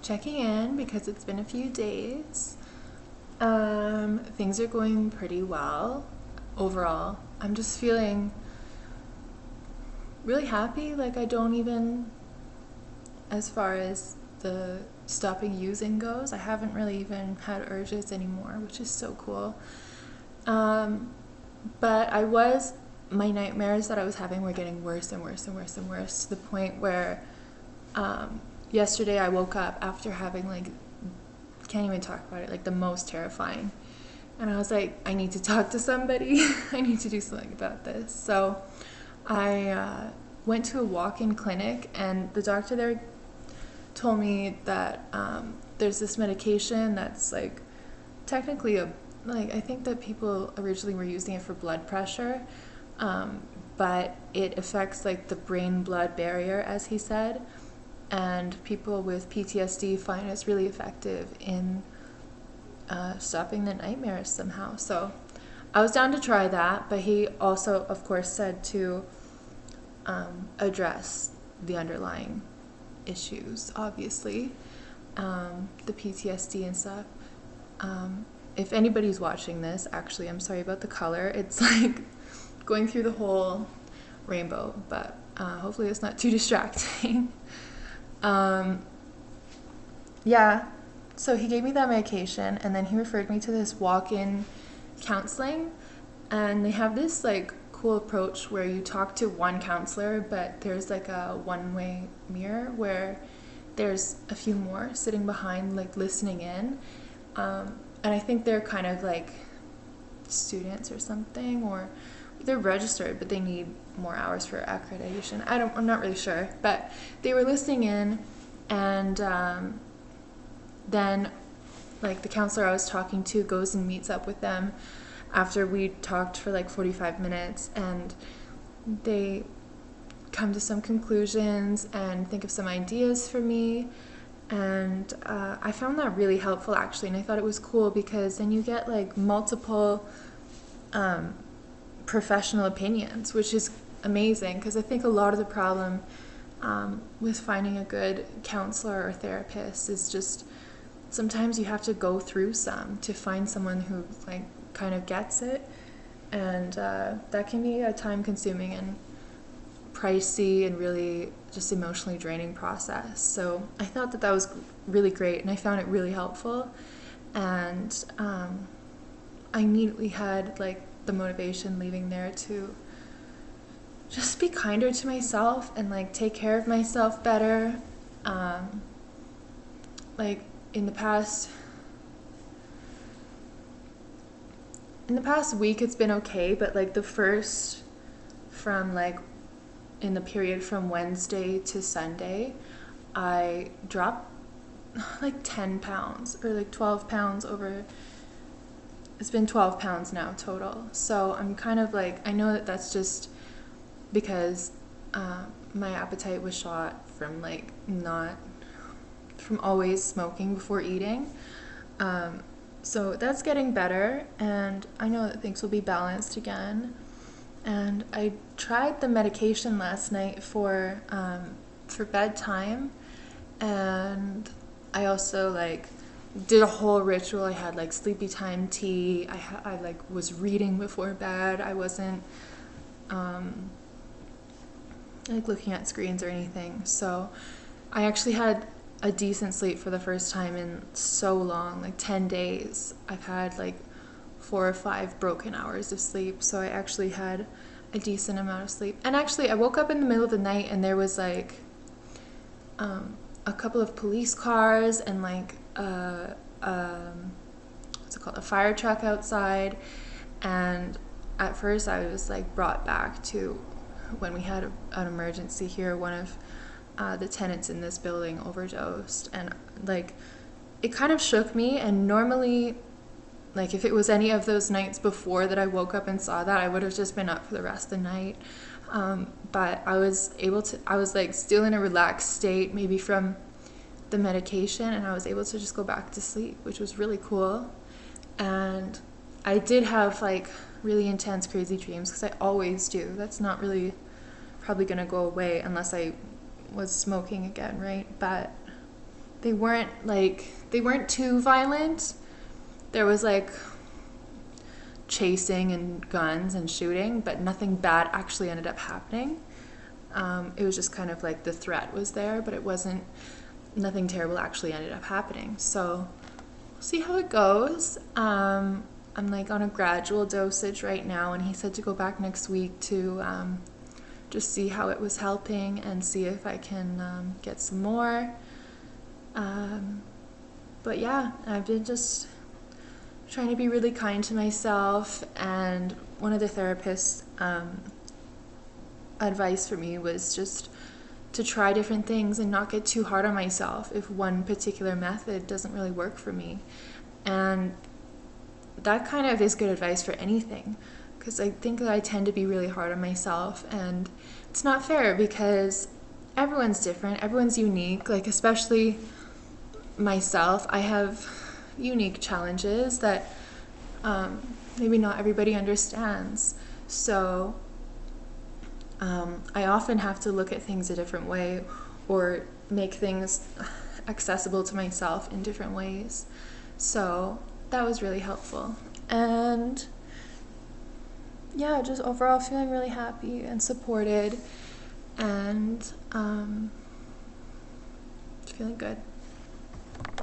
checking in because it's been a few days. Things are going pretty well overall. I'm just feeling really happy. Like, I don't even, as far as the stopping using goes, I haven't really even had urges anymore, which is so cool. But my nightmares that I was having were getting worse and worse and worse and worse, to the point where yesterday I woke up after having, like, can't even talk about it, like the most terrifying. And I was like, I need to talk to somebody. I need to do something about this. So I went to a walk-in clinic, and the doctor there told me that there's this medication that's like technically I think that people originally were using it for blood pressure, but it affects like the brain-blood barrier, as he said, and people with PTSD find it's really effective in stopping the nightmares somehow. So I was down to try that, but he also, of course, said to address the underlying issues, obviously, the PTSD and stuff. If anybody's watching this, actually, I'm sorry about the color. It's like going through the whole rainbow, but hopefully it's not too distracting. Yeah, so he gave me that medication, and then he referred me to this walk-in counseling, and they have this like cool approach where you talk to one counselor, but there's like a one-way mirror where there's a few more sitting behind, like listening in, and I think they're kind of like students or something, or they're registered but they need more hours for accreditation. I'm not really sure, but they were listening in, and then like the counselor I was talking to goes and meets up with them after we talked for like 45 minutes, and they come to some conclusions and think of some ideas for me. And I found that really helpful, actually, and I thought it was cool because then you get like multiple professional opinions, which is amazing, because I think a lot of the problem with finding a good counselor or therapist is just sometimes you have to go through some to find someone who like kind of gets it, and that can be a time-consuming and pricey and really just emotionally draining process. So I thought that was really great, and I found it really helpful, and I immediately had like the motivation leaving there to just be kinder to myself and like take care of myself better. Like in the past week it's been okay, but like in the period from Wednesday to Sunday, I dropped like 10 pounds or like 12 pounds over. It's been 12 pounds now total. So I'm kind of like, I know that that's just because my appetite was shot from like from always smoking before eating. So that's getting better, and I know that things will be balanced again. And I tried the medication last night for bedtime, and I also like did a whole ritual. I had like sleepy time tea. I like was reading before bed. I wasn't like looking at screens or anything. So I actually had a decent sleep for the first time in so long, like 10 days. I've had like 4 or 5 broken hours of sleep, so I actually had a decent amount of sleep. And actually I woke up in the middle of the night, and there was like a couple of police cars and like what's it called, a fire truck outside. And at first I was like brought back to when we had an emergency here. One of the tenants in this building overdosed, and like it kind of shook me. And normally, like if it was any of those nights before that I woke up and saw that, I would have just been up for the rest of the night. But I was like still in a relaxed state, maybe from the medication, and I was able to just go back to sleep, which was really cool. And I did have like really intense, crazy dreams, because I always do. That's not really probably gonna go away unless I was smoking again, right? But they weren't too violent. There was like chasing and guns and shooting, but nothing bad actually ended up happening. It was just kind of like the threat was there, but it wasn't, nothing terrible actually ended up happening. So we'll see how it goes. I'm like on a gradual dosage right now, and he said to go back next week to just see how it was helping and see if I can get some more. But yeah, I've been just trying to be really kind to myself, and one of the therapists' advice for me was just to try different things and not get too hard on myself if one particular method doesn't really work for me. And that kind of is good advice for anything, because I think that I tend to be really hard on myself, and it's not fair because everyone's different, everyone's unique, like especially myself. I have unique challenges that maybe not everybody understands. So I often have to look at things a different way or make things accessible to myself in different ways. So that was really helpful. And yeah, just overall feeling really happy and supported, and feeling good.